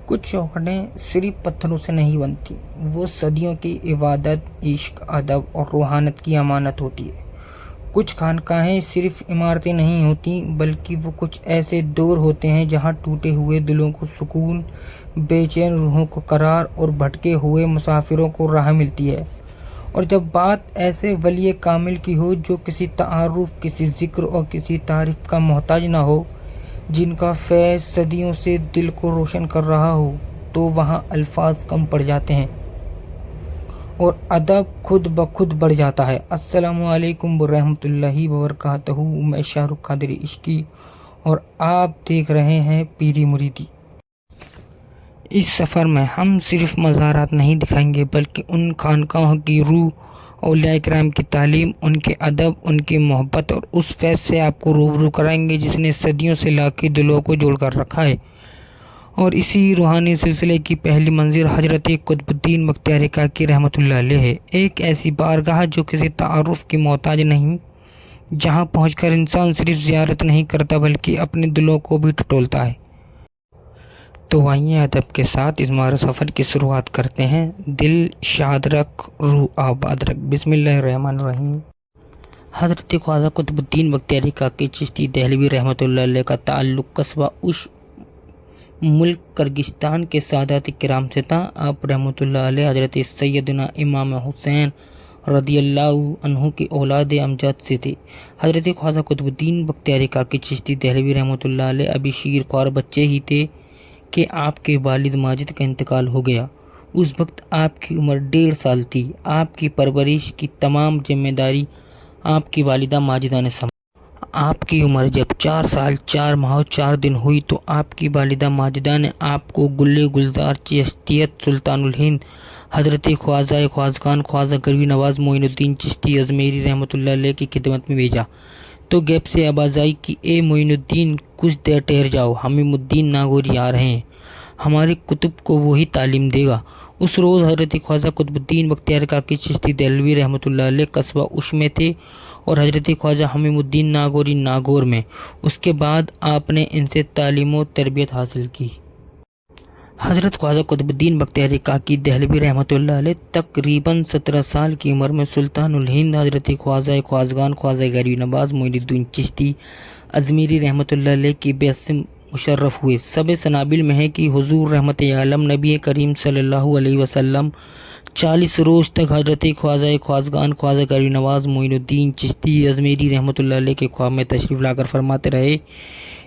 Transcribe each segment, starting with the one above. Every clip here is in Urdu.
کچھ چوکھٹیں صرف پتھروں سے نہیں بنتی، وہ صدیوں کی عبادت، عشق، ادب اور روحانیت کی امانت ہوتی ہے۔ کچھ خانقاہیں صرف عمارتیں نہیں ہوتیں بلکہ وہ کچھ ایسے دور ہوتے ہیں جہاں ٹوٹے ہوئے دلوں کو سکون، بے چین روحوں کو قرار اور بھٹکے ہوئے مسافروں کو راہ ملتی ہے۔ اور جب بات ایسے ولی کامل کی ہو جو کسی تعارف، کسی ذکر اور کسی تعریف کا محتاج نہ ہو، جن کا فیض صدیوں سے دل کو روشن کر رہا ہو، تو وہاں الفاظ کم پڑ جاتے ہیں اور ادب خود بخود بڑھ جاتا ہے۔ السلام علیکم ورحمۃ اللہ وبرکاتہ۔ میں شاہ رخ قادری عشقی اور آپ دیکھ رہے ہیں پیری مریدی۔ اس سفر میں ہم صرف مزارات نہیں دکھائیں گے بلکہ ان خانقاہوں کی روح، اولیاء کرام کی تعلیم، ان کے ادب، ان کی محبت اور اس فیض سے آپ کو روبرو کرائیں گے جس نے صدیوں سے لاکھوں دلوں کو جوڑ کر رکھا ہے۔ اور اسی روحانی سلسلے کی پہلی منزل حضرت قطب الدین بختیاری کاکی رحمۃ اللہ علیہ ہے، ایک ایسی بارگاہ جو کسی تعارف کی محتاج نہیں، جہاں پہنچ کر انسان صرف زیارت نہیں کرتا بلکہ اپنے دلوں کو بھی ٹٹولتا ہے۔ تو آئیے ادب کے ساتھ اس ہمارے سفر کی شروعات کرتے ہیں۔ دل شاد رکھ، روح آباد رکھ۔ بسم اللہ الرحمن الرحیم۔ حضرت خواجہ قطب الدین بختیاری کاکی چشتی دہلوی رحمۃ اللہ علیہ کا تعلق قصبہ اوش ملک کرغزستان کے سادات کرام سے تھا۔ آپ رحمۃ اللہ علیہ حضرت سیدنا امام حسین رضی اللہ عنہ کی اولاد امجد سے تھے۔ حضرت خواجہ قطب الدین بختیاری کاکی چشتی دہلوی رحمۃ اللہ علیہ ابھی شیر خوار بچے ہی تھے کہ آپ کے والد ماجد کا انتقال ہو گیا۔ اس وقت آپ کی عمر 1.5 سال تھی۔ آپ کی پرورش کی تمام ذمہ داری آپ کی والدہ ماجدہ نے سنبھالی۔ آپ کی عمر جب 4 سال 4 ماہ اور 4 دن ہوئی تو آپ کی والدہ ماجدہ نے آپ کو گل گلزار چشتیت سلطان الہند حضرت خواجہ خواجگان خواجہ غریب نواز معین الدین چشتی ازمیری رحمۃ اللہ علیہ کی خدمت میں بھیجا تو غیب سے آواز آئی کہ اے معین الدین، کچھ دیر ٹھہر جاؤ، حمیم الدین ناگوری آ رہے ہیں، ہمارے قطب کو وہی تعلیم دے گا۔ اس روز حضرت خواجہ قطب الدین بختیاری کاکی چشتی دہلوی رحمۃ اللہ علیہ قصبہ اوش میں تھے اور حضرت خواجہ حمیم الدین ناگوری ناگور میں۔ اس کے بعد آپ نے ان سے تعلیم و تربیت حاصل کی۔ حضرت خواجہ قطب الدین بختیاری کاکی دہلوی رحمۃ اللہ علیہ تقریباً 17 سال کی عمر میں سلطان الہند حضرت خواجہ خواجگان خواجہ غریب نواز معین الدین چشتی ازمیری رحمۃ اللہ علیہ کی بیعت سے مشرف ہوئے۔ سب سنابل میں ہے کہ حضور رحمت عالم نبی کریم صلی اللہ علیہ وسلم 40 روز تک حضرت خواجہ خواجگان خواجہ غریب نواز معین الدین چشتی ازمیری رحمۃ اللہ علیہ کے خواب میں تشریف لا کر فرماتے رہے،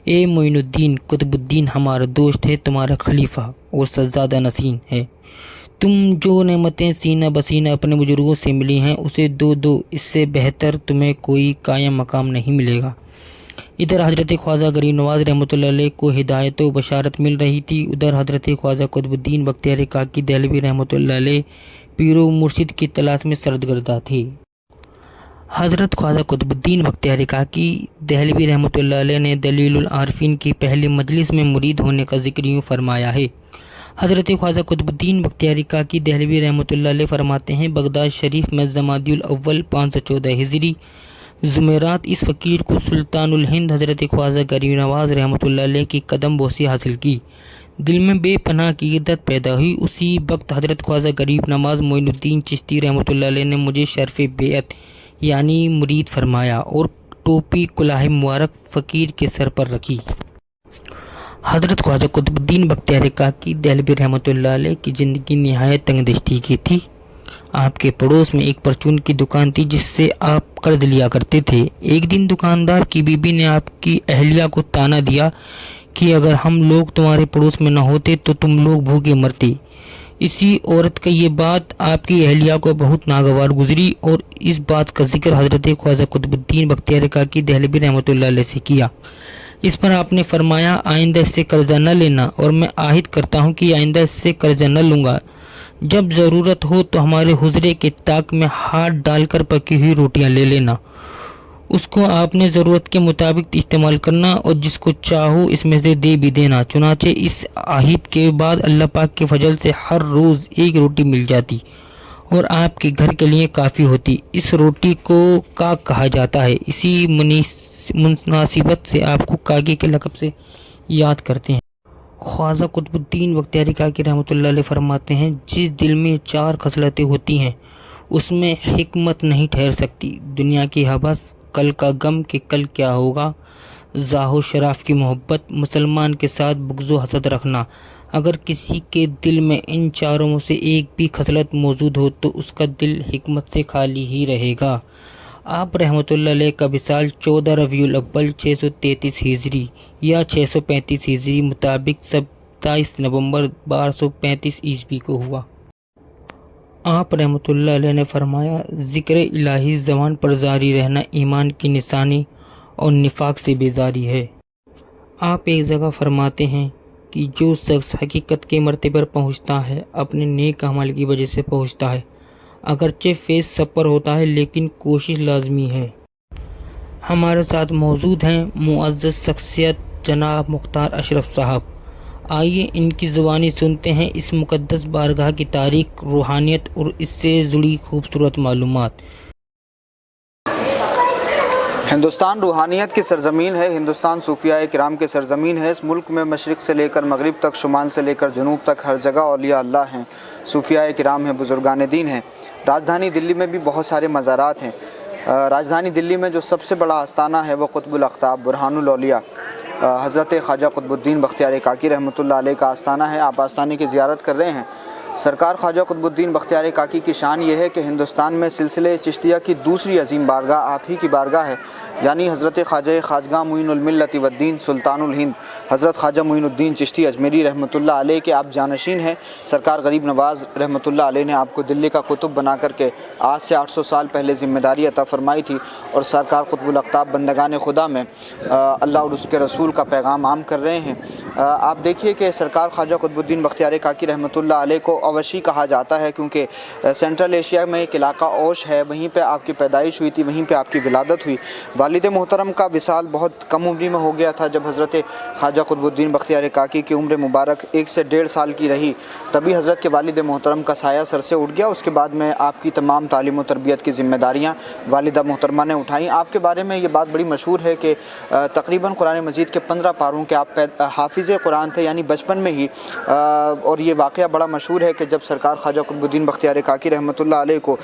اے معین الدین، قطب الدین ہمارا دوست ہے، تمہارا خلیفہ اور سجادہ نشین ہے۔ تم جو نعمتیں سینہ بسینہ اپنے بزرگوں سے ملی ہیں اسے دو، اس سے بہتر تمہیں کوئی قائم مقام نہیں ملے گا۔ ادھر حضرت خواجہ غریب نواز رحمۃ اللہ علیہ کو ہدایت و بشارت مل رہی تھی، ادھر حضرت خواجہ قطب الدین بختیاری کاکی دہلوی رحمۃ اللہ علیہ پیر و مرشد کی تلاش میں سرگرداں تھے۔ حضرت خواجہ قطب الدین بختیاری کاکی دہلوی رحمۃ اللہ علیہ نے دلیل العارفین کی پہلی مجلس میں مرید ہونے کا ذکر یوں فرمایا ہے۔ حضرت خواجہ قطب الدین بختیاری کاکی دہلوی رحمۃ اللہ علیہ فرماتے ہیں، بغداد شریف میں جمادی الاول 514 ہجری جمعرات اس فقیر کو سلطان الہند حضرت خواجہ غریب نواز رحمۃ اللہ علیہ کی قدم بوسی حاصل کی، دل میں بے پناہ عقیدت پیدا ہوئی۔ اسی وقت حضرت خواجہ غریب نواز معین الدین چشتی رحمۃ اللہ علیہ نے مجھے شرف بیعت یعنی مرید فرمایا اور ٹوپی کلاه مبارک فقیر کے سر پر رکھی۔ حضرت خواجہ قطب الدین بختیاری کاکی دہلوی رحمۃ اللہ علیہ کی زندگی نہایت تنگ دستی کی تھی۔ آپ کے پڑوس میں ایک پرچون کی دکان تھی جس سے آپ قرض لیا کرتے تھے۔ ایک دن دکاندار کی بیوی نے آپ کی اہلیہ کو طعنہ دیا کہ اگر ہم لوگ تمہارے پڑوس میں نہ ہوتے تو تم لوگ بھوکے مرتے۔ اسی عورت کا یہ بات آپ کی اہلیہ کو بہت ناگوار گزری اور اس بات کا ذکر حضرت خواجہ قطب الدین بختیاری کاکی دہلوی رحمۃ اللہ علیہ سے کیا۔ اس پر آپ نے فرمایا، آئندہ اس سے قرضہ نہ لینا اور میں عہد کرتا ہوں کہ آئندہ اس سے قرضہ نہ لوں گا۔ جب ضرورت ہو تو ہمارے حجرے کے طاق میں ہاتھ ڈال کر پکی ہوئی روٹیاں لے لینا، اس کو آپ نے ضرورت کے مطابق استعمال کرنا اور جس کو چاہو اس میں سے دے بھی دینا۔ چنانچہ اس عہد کے بعد اللہ پاک کے فضل سے ہر روز ایک روٹی مل جاتی اور آپ کے گھر کے لیے کافی ہوتی۔ اس روٹی کو کاک کہا جاتا ہے، اسی مناسبت سے آپ کو کاکی کے لقب سے یاد کرتے ہیں۔ خواجہ قطب الدین بختیاری کاکی رحمۃ اللہ علیہ فرماتے ہیں، جس دل میں 4 خصلتیں ہوتی ہیں اس میں حکمت نہیں ٹھہر سکتی۔ دنیا کی حوث، کل کا غم کہ کل کیا ہوگا، جاہ و شرف کی محبت، مسلمان کے ساتھ بغض و حسد رکھنا۔ اگر کسی کے دل میں ان 4 میں سے ایک بھی خصلت موجود ہو تو اس کا دل حکمت سے خالی ہی رہے گا۔ آپ رحمۃ اللہ علیہ کا وصال 14 ربیع الاول 633 ہجری یا 635 ہجری مطابق 27 نومبر 1235 عیسوی کو ہوا۔ آپ رحمۃ اللہ علیہ نے فرمایا، ذکر الہی زبان پر جاری رہنا ایمان کی نشانی اور نفاق سے بیزاری ہے۔ آپ ایک جگہ فرماتے ہیں کہ جو شخص حقیقت کے مرتبے پر پہنچتا ہے اپنے نیک اعمال کی وجہ سے پہنچتا ہے، اگرچہ فیض سب پر ہوتا ہے لیکن کوشش لازمی ہے۔ ہمارے ساتھ موجود ہیں معزز شخصیت جناب مختار اشرف صاحب۔ آئیے ان کی زبانی سنتے ہیں اس مقدس بارگاہ کی تاریخ، روحانیت اور اس سے جڑی خوبصورت معلومات۔ ہندوستان روحانیت کی سرزمین ہے، ہندوستان صوفیاء کرام کی سرزمین ہے۔ اس ملک میں مشرق سے لے کر مغرب تک، شمال سے لے کر جنوب تک ہر جگہ اولیاء اللہ ہیں، صوفیاء کرام ہیں، بزرگان دین ہیں۔ راجدھانی دلی میں بھی بہت سارے مزارات ہیں۔ راجدھانی دلی میں جو سب سے بڑا آستانہ ہے وہ قطب الاقطاب برہان الاولیاء حضرت خواجہ قطب الدین بختیاری کاکی رحمۃ اللہ علیہ کا آستانہ ہے۔ آپ آستانے کی زیارت کر رہے ہیں۔ سرکار خواجہ قطب الدین بختیاری کاکی کی شان یہ ہے کہ ہندوستان میں سلسلے چشتیہ کی دوسری عظیم بارگاہ آپ ہی کی بارگاہ ہے، یعنی حضرت خواجہ خواجگاہ معین الملت والدین سلطان الہند حضرت خواجہ معین الدین چشتی اجمیری رحمۃ اللہ علیہ کے آپ جانشین ہیں۔ سرکار غریب نواز رحمۃ اللہ علیہ نے آپ کو دلی کا قطب بنا کر کے آج سے 800 سال پہلے ذمہ داری عطا فرمائی تھی، اور سرکار قطب الاقطاب بندگان خدا میں اللہ اور اس کے رسول کا پیغام عام کر رہے ہیں۔ آپ دیکھیے کہ سرکار خواجہ قطب الدین بختیاری کاکی رحمۃ اللہ علیہ کو اوشی کہا جاتا ہے، کیونکہ سینٹرل ایشیا میں ایک علاقہ اوش ہے، وہیں پہ آپ کی پیدائش ہوئی تھی، وہیں پہ آپ کی ولادت ہوئی۔ والد محترم کا وصال بہت کم عمری میں ہو گیا تھا۔ جب حضرت خواجہ قطب الدین بختیاری کاکی کی عمر مبارک 1 سے 1.5 سال کی رہی، تبھی حضرت کے والد محترم کا سایہ سر سے اٹھ گیا۔ اس کے بعد میں آپ کی تمام تعلیم و تربیت کی ذمہ داریاں والدہ محترمہ نے اٹھائیں۔ آپ کے بارے میں یہ بات بڑی مشہور ہے کہ تقریباً قرآن مجید کے 15 پاروں کے آپ حافظ قرآن تھے، یعنی بچپن میں ہی۔ اور یہ واقعہ بڑا مشہور ہے کہ جب سرکار خواجہ قطب الدین بختیاری کاکی رحمۃ اللہ علیہ کو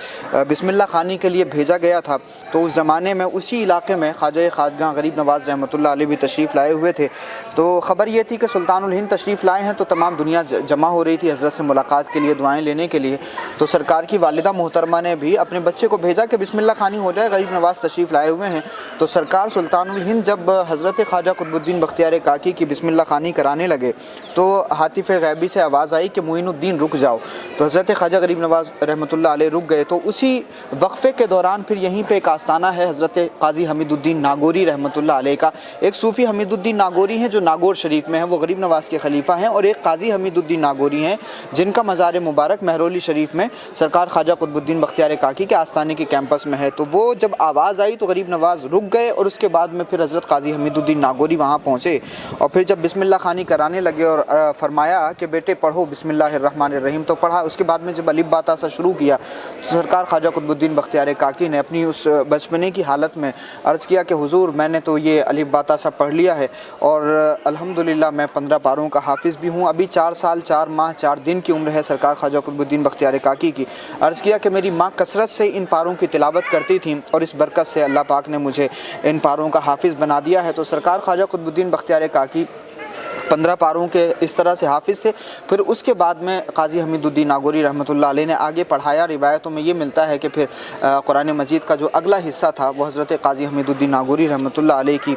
بسم اللہ خوانی کے لیے بھیجا گیا تھا، تو اس زمانے میں اسی علاقے میں خواجہ خواجگاہ غریب نواز رحمۃ اللہ علیہ بھی تشریف لائے ہوئے تھے۔ تو خبر یہ تھی کہ سلطان الہند تشریف لائے ہیں، تو تمام دنیا جمع ہو رہی تھی حضرت سے ملاقات کے لیے، دعائیں لینے کے لیے۔ تو سرکار کی والدہ محترمہ نے بھی اپنے بچے کو بھیجا کہ بسم اللہ خوانی ہو جائے، غریب نواز تشریف لائے ہوئے ہیں۔ تو سرکار سلطان الہند جب حضرت خواجہ قطب الدین بختیاری کاکی کی بسم اللہ خوانی کرانے لگے تو ہاتف غیبی سے آواز آئی کہ معین الدین رک جاؤ۔ تو حضرت خواجہ غریب نواز رحمۃ اللہ علیہ رک گئے۔ تو اسی وقفے کے دوران پھر یہیں پہ ایک آستانہ ہے حضرت قاضی حمید الدین ناگوری رحمۃ اللہ علیہ کا۔ ایک صوفی حمید الدین ناگوری ہیں جو ناگور شریف میں ہیں، وہ غریب نواز کے خلیفہ ہیں، اور ایک قاضی حمید الدین ناگوری ہیں جن کا مزار مبارک مہرولی شریف میں سرکار خواجہ قطب الدین بختیاری کاکی کے آستانے کے کیمپس میں ہے۔ تو وہ جب آواز آئی تو غریب نواز رک گئے، اور اس کے بعد میں پھر حضرت قاضی حمید الدین ناگوری وہاں پہنچے، اور پھر جب بسم اللہ خوانی کرانے لگے اور فرمایا کہ بیٹے پڑھو بسم اللہ الرحمن الرحیم، تو پڑھا۔ اس کے بعد میں جب الف با تا سا شروع کیا تو سرکار خواجہ قطب الدین بختیاری کاکی نے اپنی اس بچپنے کی حالت میں عرض کیا کہ حضور میں نے تو یہ الف با تا سا پڑھ لیا ہے، اور الحمدللہ میں 15 پاروں کا حافظ بھی ہوں۔ ابھی 4 سال 4 ماہ 4 دن کی عمر ہے سرکار خواجہ قطب الدین بختیاری کاکی کی۔ عرض کیا کہ میری ماں کثرت سے ان پاروں کی تلاوت کرتی تھیں، اور اس برکت سے اللہ پاک نے مجھے ان پاروں کا حافظ بنا دیا ہے۔ تو سرکار خواجہ قطب الدین بختیاری کاکی 15 پاروں کے اس طرح سے حافظ تھے۔ پھر اس کے بعد میں قاضی حمید الدین ناگوری رحمۃ اللہ علیہ نے آگے پڑھایا۔ روایتوں میں یہ ملتا ہے کہ پھر قرآن مجید کا جو اگلا حصہ تھا وہ حضرت قاضی حمید الدین ناگوری رحمۃ اللہ علیہ کی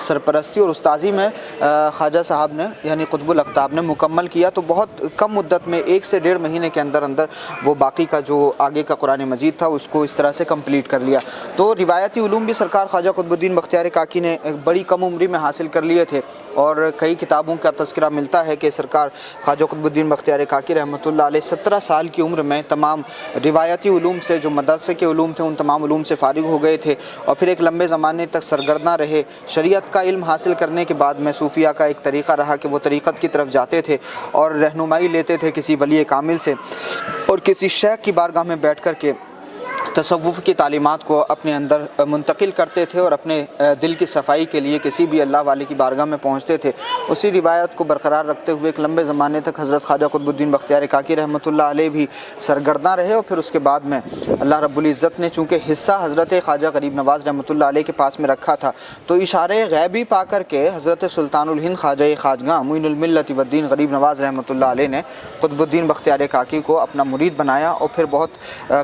سرپرستی اور استاذی میں خواجہ صاحب نے یعنی قطب الاقطاب نے مکمل کیا۔ تو بہت کم مدت میں 1 سے 1.5 مہینے کے اندر وہ باقی کا جو آگے کا قرآن مجید تھا اس کو اس طرح سے کمپلیٹ کر لیا۔ تو روایتی علوم بھی سرکار خواجہ قطب الدین بختیاری کاکی نے بڑی کم عمری میں حاصل کر لیے تھے، اور کئی کتابوں کا تذکرہ ملتا ہے کہ سرکار خواجہ قطب الدین بختیاری کاکی رحمۃ اللہ علیہ 17 سال کی عمر میں تمام روایتی علوم سے جو مدرسے کے علوم تھے ان تمام علوم سے فارغ ہو گئے تھے، اور پھر ایک لمبے زمانے تک سرگرداں رہے۔ شریعت کا علم حاصل کرنے کے بعد میں صوفیہ کا ایک طریقہ رہا کہ وہ طریقت کی طرف جاتے تھے اور رہنمائی لیتے تھے کسی ولی کامل سے، اور کسی شیخ کی بارگاہ میں بیٹھ کر کے تصوف کی تعلیمات کو اپنے اندر منتقل کرتے تھے اور اپنے دل کی صفائی کے لیے کسی بھی اللہ والے کی بارگاہ میں پہنچتے تھے، اسی روایت کو برقرار رکھتے ہوئے ایک لمبے زمانے تک حضرت خواجہ قطب الدین بختیار کاکی رحمۃ اللہ علیہ بھی سرگرداں رہے، اور پھر اس کے بعد میں اللہ رب العزت نے چونکہ حصہ حضرت خواجہ غریب نواز رحمۃ اللہ علیہ کے پاس میں رکھا تھا، تو اشارے غیبی پا کر کے حضرت سلطان الہند خواجہ خواجگاں معین الملت والدین غریب نواز رحمۃ اللہ علیہ نے قطب الدین بختیار کاکی کو اپنا مرید بنایا، اور پھر بہت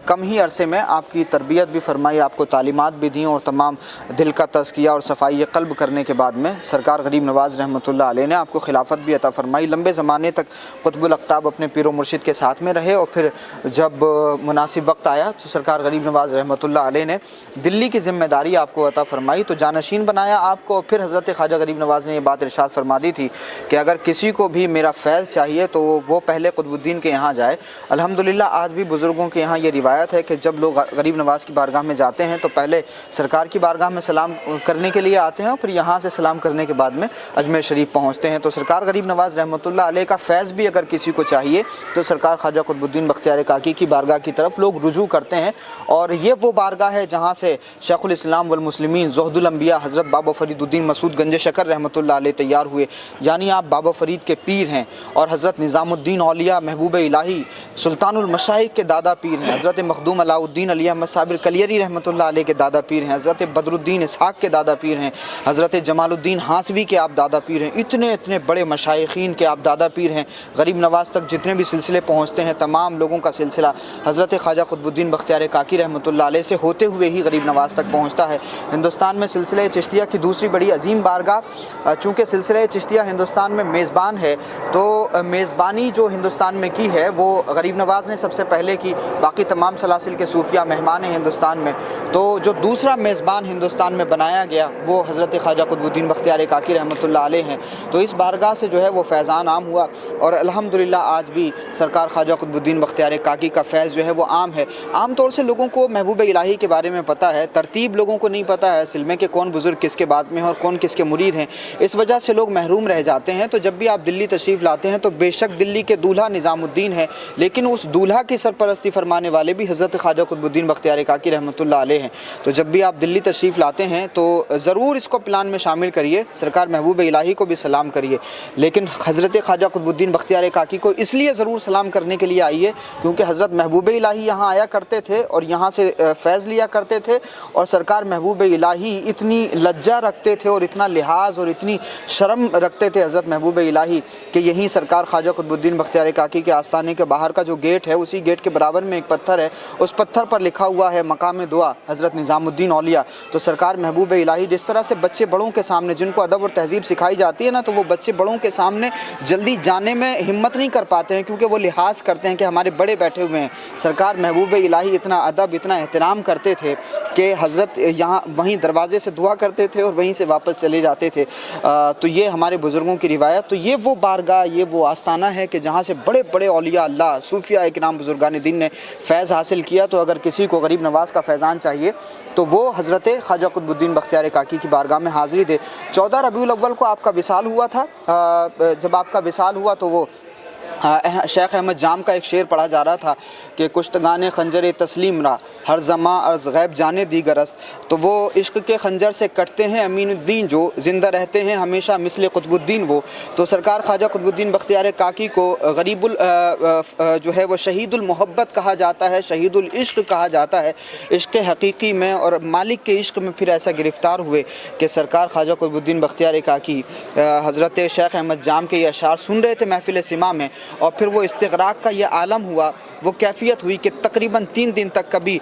کم ہی عرصے میں آپ کی تربیت بھی فرمائی، آپ کو تعلیمات بھی دیں، اور تمام دل کا تزکیہ اور صفائی قلب کرنے کے بعد میں سرکار غریب نواز رحمۃ اللہ علیہ نے آپ کو خلافت بھی عطا فرمائی۔ لمبے زمانے تک قطب الاقطاب اپنے پیر و مرشد کے ساتھ میں رہے، اور پھر جب مناسب وقت آیا تو سرکار غریب نواز رحمۃ اللہ علیہ نے دلی کی ذمہ داری آپ کو عطا فرمائی، تو جانشین بنایا آپ کو، اور پھر حضرت خواجہ غریب نواز نے یہ بات ارشاد فرما دی تھی کہ اگر کسی کو بھی میرا فیض چاہیے تو وہ پہلے قطب الدین کے یہاں جائے۔ الحمدللہ آج بھی بزرگوں کے یہاں یہ روایت ہے کہ جب لوگ غریب نواز کی بارگاہ میں جاتے ہیں تو پہلے سرکار کی بارگاہ میں سلام کرنے کے لیے آتے ہیں، اور پھر یہاں سے سلام کرنے کے بعد میں اجمیر شریف پہنچتے ہیں۔ تو سرکار غریب نواز رحمۃ اللہ علیہ کا فیض بھی اگر کسی کو چاہیے تو سرکار خواجہ قطب الدین بختیار کاکی کی بارگاہ کی طرف لوگ رجوع کرتے ہیں، اور یہ وہ بارگاہ ہے جہاں سے شیخ الاسلام والمسلمین زہد الانبیاء حضرت بابا فرید الدین مسعود گنج شکر رحمۃ اللہ علیہ تیار ہوئے، یعنی آپ بابا فرید کے پیر ہیں، اور حضرت نظام الدین اولیاء محبوب الہی سلطان المشائخ کے دادا پیر ہیں، حضرت مخدوم علاء الدین علی احمد صابر کلیری رحمۃ اللہ علیہ کے دادا پیر ہیں، حضرت بدر الدین اسحاق کے دادا پیر ہیں، حضرت جمال الدین ہانسوی کے آپ دادا پیر ہیں، اتنے بڑے مشائخین کے آپ دادا پیر ہیں۔ غریب نواز تک جتنے بھی سلسلے پہنچتے ہیں تمام لوگوں کا سلسلہ حضرت خواجہ قطب الدین بختیار کاکی رحمۃ اللہ علیہ سے ہوتے ہوئے ہی غریب نواز تک پہنچتا ہے۔ ہندوستان میں سلسلہ چشتیہ کی دوسری بڑی عظیم بارگاہ، چونکہ سلسلہ چشتیہ ہندوستان میں میزبان ہے، تو میزبانی جو ہندوستان میں کی ہے وہ غریب نواز نے سب سے پہلے کی، باقی تمام سلاسل کے صوفیہ مہمان ہیں ہندوستان میں، تو جو دوسرا میزبان ہندوستان میں بنایا گیا وہ حضرت خواجہ قطب الدین بختیار کاکی رحمۃ اللہ علیہ ہیں۔ تو اس بارگاہ سے جو ہے وہ فیضان عام ہوا، اور الحمدللہ آج بھی سرکار خواجہ قطب الدین بختیار کاکی کا فیض جو ہے وہ عام ہے۔ عام طور سے لوگوں کو محبوب الہی کے بارے میں پتہ ہے، ترتیب لوگوں کو نہیں پتہ ہے اصل میں کہ کون بزرگ کس کے بعد میں ہے اور کون کس کے مرید ہیں، اس وجہ سے لوگ محروم رہ جاتے ہیں۔ تو جب بھی آپ دلی تشریف لاتے ہیں تو بے شک دلی کے دولہا نظام الدین ہے، لیکن اس دولہا کی سرپرستی فرمانے والے بھی حضرت خواجہ قطب الدین بختیار کاکی رحمۃ اللہ علیہ ہیں۔ تو جب بھی آپ دلی تشریف لاتے ہیں تو ضرور اس کو پلان میں شامل کریے، سرکار محبوب الہی کو بھی سلام کریے، لیکن حضرت خواجہ قطب الدین بختیار کاکی کو اس لیے ضرور سلام کرنے کے لیے آئیے کیونکہ حضرت محبوب الہی یہاں آیا کرتے تھے اور یہاں سے فیض لیا کرتے تھے، اور سرکار محبوب الہی اتنی لجہ رکھتے تھے اور اتنا لحاظ اور اتنی شرم رکھتے تھے حضرت محبوب الہی کہ یہیں سرکار خواجہ قطب الدین بختیار کاکی کے آستانے کے باہر کا جو گیٹ ہے اسی گیٹ کے برابر میں ایک پتھر ہے، اس پتھر پر لکھا ہوا ہے مقام دعا حضرت نظام الدین اولیاء۔ تو سرکار محبوب الہی جس طرح سے بچے بڑوں کے سامنے جن کو ادب اور تہذیب سکھائی جاتی ہے نا، تو وہ بچے بڑوں کے سامنے جلدی جانے میں ہمت نہیں کر پاتے ہیں کیونکہ وہ لحاظ کرتے ہیں کہ ہمارے بڑے بیٹھے ہوئے ہیں۔ سرکار محبوب الہی اتنا ادب اتنا احترام کرتے تھے کہ حضرت یہاں وہیں دروازے سے دعا کرتے تھے اور وہیں سے واپس چلے جاتے تھے۔ تو یہ ہمارے بزرگوں کی روایت، تو یہ وہ بارگاہ یہ وہ آستانہ ہے کہ جہاں سے بڑے بڑے اولیاء اللہ صوفیہ اکرام بزرگان دین نے فیض حاصل کیا۔ تو اگر کسی کو غریب نواز کا فیضان چاہیے تو وہ حضرت خواجہ قطب الدین بختیار کاکی کی بارگاہ میں حاضری دے۔ 14 ربیع الاول کو آپ کا وصال ہوا تھا، جب آپ کا وصال ہوا تو وہ شیخ احمد جام کا ایک شعر پڑھا جا رہا تھا کہ کشتگان خنجر تسلیم را ہر زماں عرض غیب جانے دیگر است، تو وہ عشق کے خنجر سے کٹتے ہیں امین الدین جو زندہ رہتے ہیں ہمیشہ مثل قطب الدین وہ۔ تو سرکار خواجہ قطب الدین بختیار کاکی کو غریب جو ہے وہ شہید المحبت کہا جاتا ہے، شہید العشق کہا جاتا ہے۔ عشق حقیقی میں اور مالک کے عشق میں پھر ایسا گرفتار ہوئے کہ سرکار خواجہ قطب الدین بختیار کاکی حضرت شیخ احمد جام کے یہ اشعار سن رہے تھے محفل سما میں، اور پھر وہ استغراق کا یہ عالم ہوا، وہ کیفیت ہوئی کہ تقریباً 3 دن تک کبھی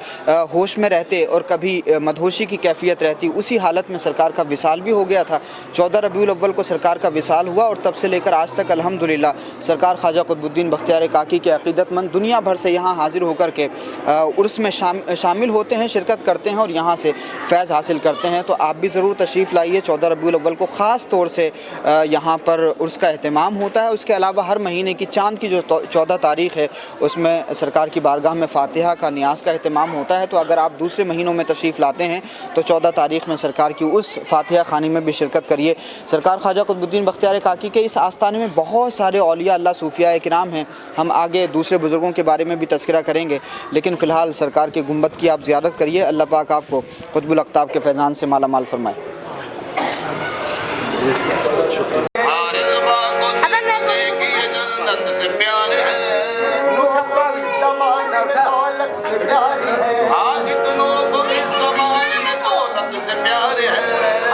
ہوش میں رہتے اور کبھی مدہوشی کی کیفیت رہتی۔ اسی حالت میں سرکار کا وصال بھی ہو گیا تھا۔ 14 ربیع الاول کو سرکار کا وصال ہوا، اور تب سے لے کر آج تک الحمدللہ سرکار خواجہ قطب الدین بختیار کاکی کے عقیدت مند دنیا بھر سے یہاں حاضر ہو کر کے عرس میں شامل ہوتے ہیں، شرکت کرتے ہیں اور یہاں سے فیض حاصل کرتے ہیں۔ تو آپ بھی ضرور تشریف لائیے۔ 14 ربیع الاول کو خاص طور سے یہاں پر عرس کا اہتمام ہوتا ہے، اس کے علاوہ ہر مہینے کی چاند کی جو 14 تاریخ ہے اس میں سرکار کی بارگاہ میں فاتحہ کا نیاز کا اہتمام ہوتا ہے، تو اگر آپ دوسرے مہینوں میں تشریف لاتے ہیں تو 14 تاریخ میں سرکار کی اس فاتحہ خوانی میں بھی شرکت کریے۔ سرکار خواجہ قطب الدین بختیار کاکی کے اس آستانے میں بہت سارے اولیاء اللہ صوفیاء کرام ہیں، ہم آگے دوسرے بزرگوں کے بارے میں بھی تذکرہ کریں گے، لیکن فی الحال سرکار کے گنبد کی آپ زیارت کریے۔ اللہ پاک آپ کو قطب الاقطاب کے فیضان سے مالا مال فرمائے۔ آج تنوں کو اس زمانے میں دولت سے پیارے ہیں۔